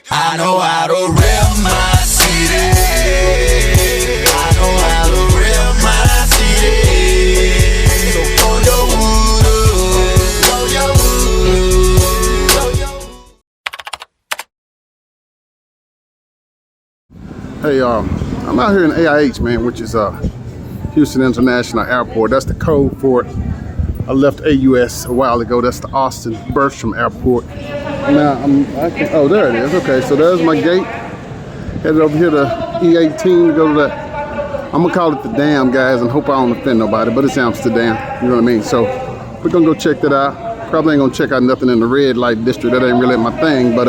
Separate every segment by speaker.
Speaker 1: I know how to rep my city. I know how to rep my city. So throw your wood up, throw your wood up, throw your...
Speaker 2: Hey, I'm out here in AIH, man, which is Houston International Airport. That's the code for it. I left AUS a while ago. That's the Austin Bergstrom Airport. Now oh, there it is. Okay, so there's my gate. Headed over here to E18 to go to that. I'm gonna call it the dam, guys, and hope I don't offend nobody, but it's Amsterdam. You know what I mean? So we're gonna go check that out. Probably ain't gonna check out nothing in the red light district. That ain't really my thing, but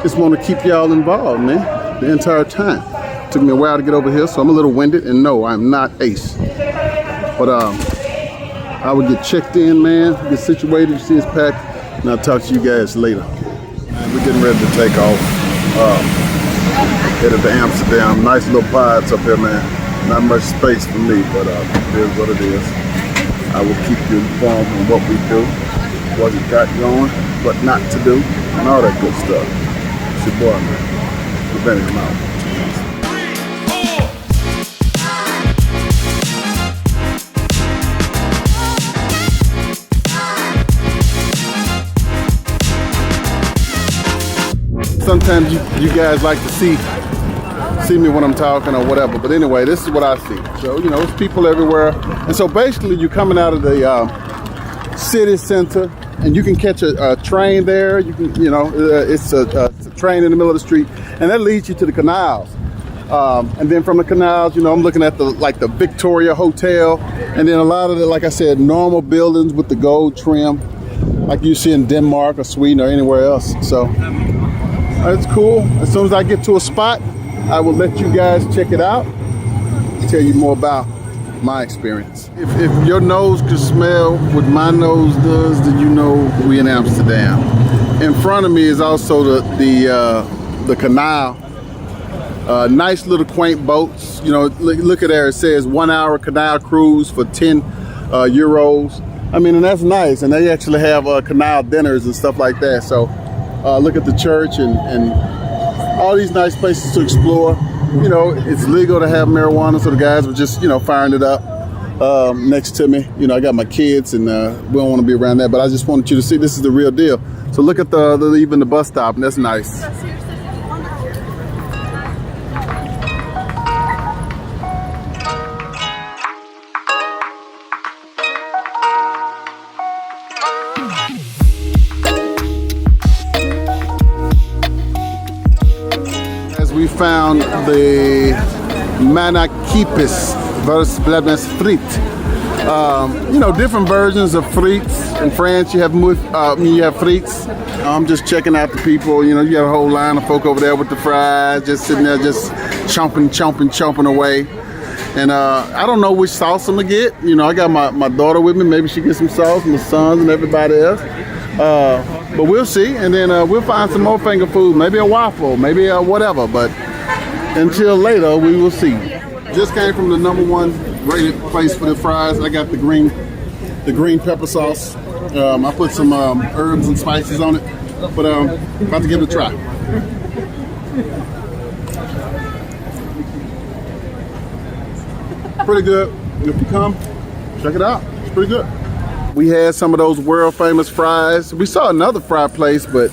Speaker 2: just want to keep y'all involved, man, the entire time. Took me a while to get over here, so I'm a little winded, and no, I'm not Ace. But I would get checked in, man, get situated, you see it's packed, and I'll talk to you guys later. Man, we're getting ready to take off. Headed to Amsterdam. Nice little pods up here, man. Not much space for me, but it is what it is. I will keep you informed on what we do, what we got going, what not to do, and all that good stuff. It's your boy, man. We're Vinnie out. Sometimes you guys like to see me when I'm talking or whatever, but anyway, this is what I see. So, you know, it's people everywhere. And so basically you're coming out of the city center and you can catch a train there. You can, you know, it's a train in the middle of the street, and that leads you to the canals. And then from the canals, you know, I'm looking at the Victoria Hotel, and then a lot of the, like I said, normal buildings with the gold trim, like you see in Denmark or Sweden or anywhere else. So that's cool. As soon as I get to a spot, I will let you guys check it out, tell you more about my experience. If your nose could smell what my nose does, then you know we in Amsterdam. In front of me is also the canal. Nice little quaint boats. You know, look at there. It says 1 hour canal cruise for 10 euros. I mean, and that's nice. And they actually have canal dinners and stuff like that. So look at the church and all these nice places to explore. You know, it's legal to have marijuana, so the guys were just, you know, firing it up next to me. You know, I got my kids, and we don't want to be around that, but I just wanted you to see this is the real deal. So look at even the bus stop, and that's nice. We found the Mannakipis versus Bledmes Friet. You know, different versions of frites. In France, you have frites. I'm just checking out the people. You know, you got a whole line of folk over there with the fries, just sitting there, just chomping away. And I don't know which sauce I'm gonna get. You know, I got my daughter with me. Maybe she gets some sauce, my sons and everybody else. But we'll see, and then we'll find some more finger food, maybe a waffle, maybe whatever, but until later, we will see. Just came from the #1 rated place for the fries. I got the green pepper sauce. I put some herbs and spices on it, but about to give it a try. Pretty good. If you come, check it out. It's pretty good. We had some of those world famous fries. We saw another fry place, but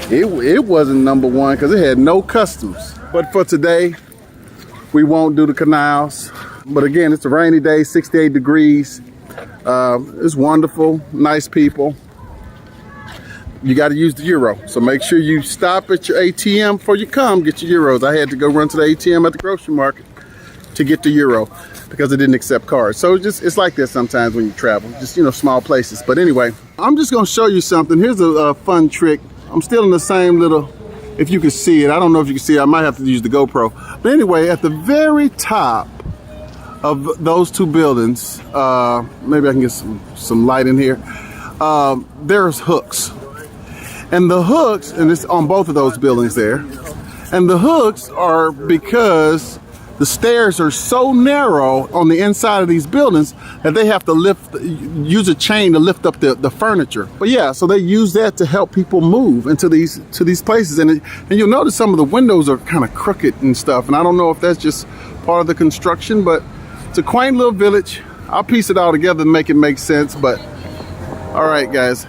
Speaker 2: it wasn't #1 because it had no customers. But for today, we won't do the canals. But again, it's a rainy day, 68 degrees. It's wonderful, nice people. You got to use the euro. So make sure you stop at your ATM before you come, get your euros. I had to go run to the ATM at the grocery market to get the euro because it didn't accept cards. So it's like this sometimes when you travel, just, you know, small places. But anyway, I'm just gonna show you something. Here's a fun trick. I'm still in the same little, if you can see it, I don't know if you can see it, I might have to use the GoPro. But anyway, at the very top of those two buildings, maybe I can get some light in here, there's hooks. And the hooks, and it's on both of those buildings there, and the hooks are because the stairs are so narrow on the inside of these buildings that they have to use a chain to lift up the furniture. But yeah, so they use that to help people move into these places. And you'll notice some of the windows are kind of crooked and stuff. And I don't know if that's just part of the construction, but it's a quaint little village. I'll piece it all together and make it make sense. But all right, guys.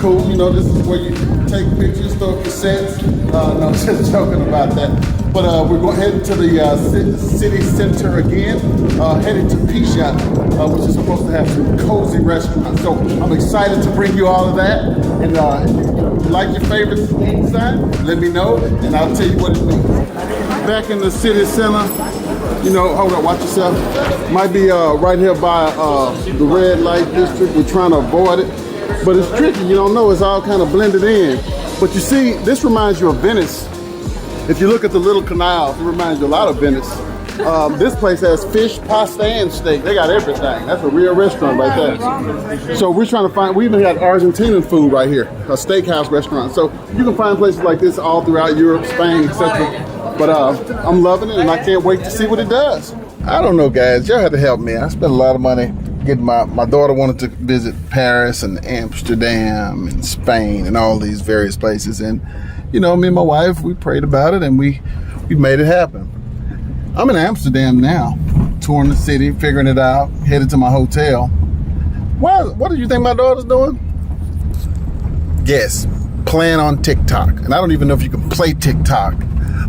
Speaker 2: Cool, you know, this is where you take pictures, throw cassettes. No, just joking about that. But we're going heading to the city center again, headed to P-Shop, which is supposed to have some cozy restaurants. So I'm excited to bring you all of that. And if you like your favorite sign, let me know, and I'll tell you what it means. Back in the city center, you know, hold on, watch yourself. Might be right here by the red light district. We're trying to avoid it. But it's tricky, you don't know, it's all kind of blended in. But you see, this reminds you of Venice. If you look at the little canals, it reminds you a lot of Venice. This place has fish, pasta, and steak. They got everything. That's a real restaurant right there. So we're trying to find, we even got Argentinian food right here, a steakhouse restaurant. So you can find places like this all throughout Europe, Spain, etc. But I'm loving it, and I can't wait to see what it does. I don't know, guys, y'all have to help me. I spent a lot of money. My daughter wanted to visit Paris and Amsterdam and Spain and all these various places. And, you know, me and my wife, we prayed about it and we made it happen. I'm in Amsterdam now, touring the city, figuring it out, headed to my hotel. What do you think my daughter's doing? Guess, playing on TikTok. And I don't even know if you can play TikTok,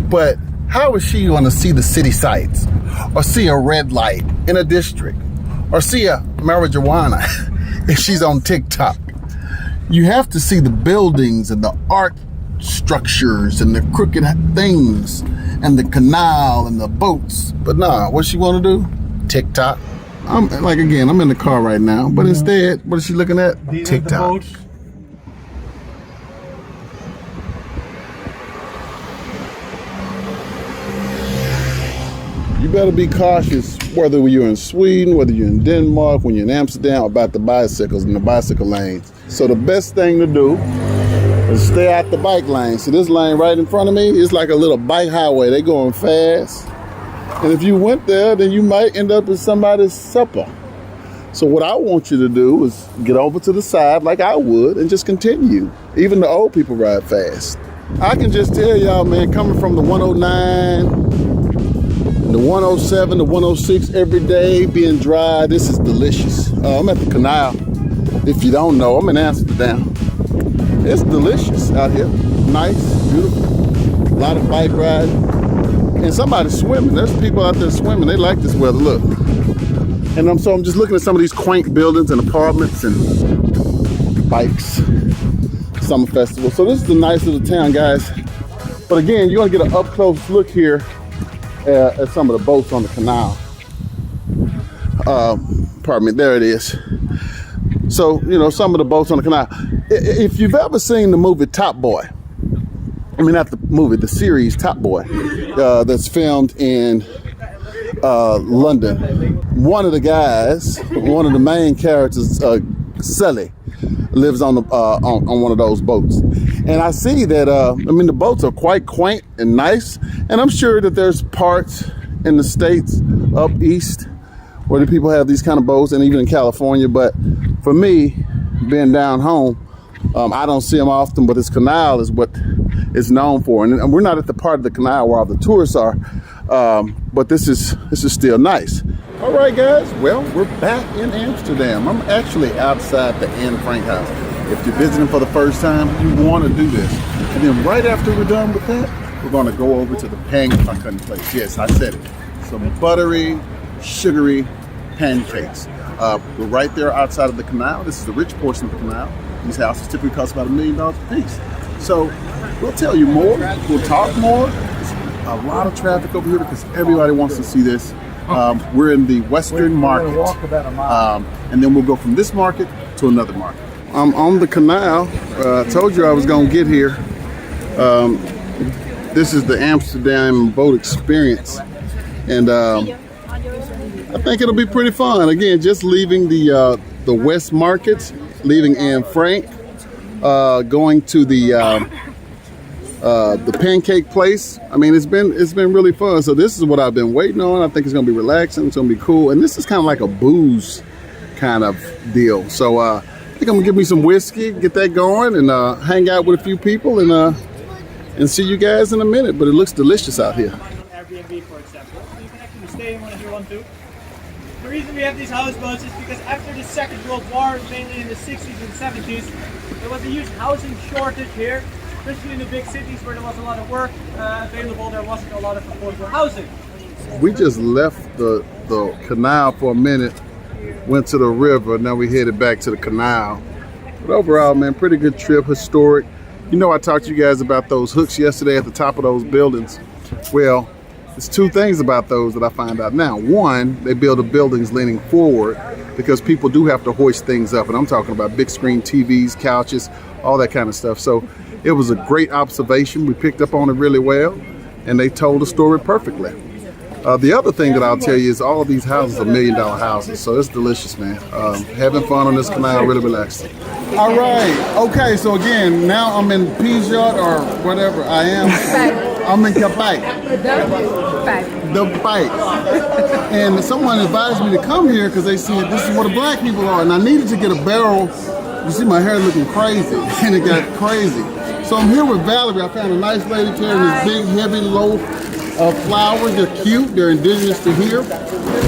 Speaker 2: but how is she going to see the city sights or see a red light in a district? Or see a marijuana if she's on TikTok? You have to see the buildings and the art structures and the crooked things and the canal and the boats. But nah, what she want to do? TikTok. I'm in the car right now, but instead, what is she looking at? TikTok. You better be cautious whether you're in Sweden, whether you're in Denmark, when you're in Amsterdam, about the bicycles and the bicycle lanes. So the best thing to do is stay out the bike lane. See this lane right in front of me? It's like a little bike highway. They're going fast. And if you went there, then you might end up in somebody's supper. So what I want you to do is get over to the side like I would and just continue. Even the old people ride fast. I can just tell y'all, man, coming from the 109, the 107, the 106 every day being dry, this is delicious. I'm at the Canal. If you don't know, I'm in Amsterdam. It's delicious out here. Nice, beautiful. A lot of bike riding. And somebody's swimming. There's people out there swimming. They like this weather. Look. And so I'm just looking at some of these quaint buildings and apartments and bikes. Summer festival. So this is a nice little town, guys. But again, you're gonna get an up close look here at some of the boats on the canal. Pardon me, there it is. So, you know, some of the boats on the canal. If you've ever seen the movie Top Boy, I mean, not the movie, the series Top Boy, that's filmed in London. One of the guys, one of the main characters, Sully, lives on one of those boats. And I see that, I mean, the boats are quite quaint and nice. And I'm sure that there's parts in the States up east where the people have these kind of boats, and even in California. But for me, being down home, I don't see them often, but this canal is what it's known for. And we're not at the part of the canal where all the tourists are, but this is still nice. All right, guys, well, we're back in Amsterdam. I'm actually outside the Anne Frank house. If you're visiting for the first time, you want to do this. And then right after we're done with that, we're going to go over to the pancake place. Yes, I said it. Some buttery, sugary pancakes. We're right there outside of the canal. This is the rich portion of the canal. These houses typically cost about $1 million a piece. So we'll tell you more. We'll talk more. There's a lot of traffic over here because everybody wants to see this. We're in the Western Market. And then we'll go from this market to another market. I'm on the canal. I told you I was going to get here. This is the Amsterdam boat experience. And I think it'll be pretty fun. Again, just leaving the West Market, leaving Anne Frank, going to the pancake place. I mean, it's been really fun. So this is what I've been waiting on. I think it's gonna be relaxing. It's gonna be cool. And this is kind of like a booze kind of deal. So I think I'm gonna give me some whiskey, get that going, and hang out with a few people, and see you guys in a minute. But it looks delicious out here.
Speaker 3: Airbnb, for example, you can actually stay in one if you want to. The reason we have these houseboats is because after the Second World War, mainly in the 60s and 70s, there was a huge housing shortage here, especially in the big cities where there was a lot of work available. There wasn't a lot of affordable housing.
Speaker 2: We just left the canal for a minute, went to the river, now we headed back to the canal. But overall, man, pretty good trip, historic. You know, I talked to you guys about those hooks yesterday at the top of those buildings. Well, there's two things about those that I find out now. One, they build the buildings leaning forward because people do have to hoist things up. And I'm talking about big screen TVs, couches, all that kind of stuff. So it was a great observation. We picked up on it really well, and they told the story perfectly. The other thing that I'll tell you is all of these houses are $1 million houses. So it's delicious, man. Having fun on this canal, really relaxing. All right. Okay, so again, now I'm in Peugeot or whatever I am. I'm in Quebec. The bike. And someone advised me to come here because they said this is where the black people are. And I needed to get a barrel. You see my hair looking crazy. And it got crazy. So I'm here with Valerie. I found a nice lady carrying this big, heavy loaf of flowers. They're cute. They're indigenous to here.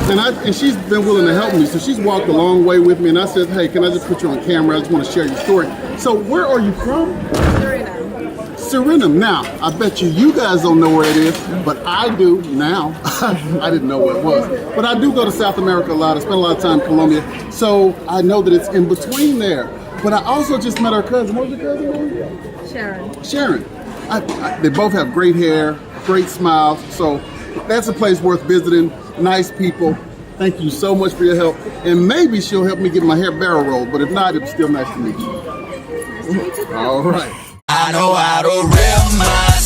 Speaker 2: And she's been willing to help me. So she's walked a long way with me. And I said, hey, can I just put you on camera? I just want to share your story. So where are you from? Suriname. Now, I bet you guys don't know where it is, but I do now. I didn't know where it was. But I do go to South America a lot. I spend a lot of time in Colombia. So I know that it's in between there. But I also just met her cousin. What was your cousin name?
Speaker 4: Sharon.
Speaker 2: Sharon. They both have great hair, great smiles. So that's a place worth visiting. Nice people. Thank you so much for your help. And maybe she'll help me get my hair barrel rolled. But if not, it's still nice to meet you. All right.
Speaker 1: I know how to rip my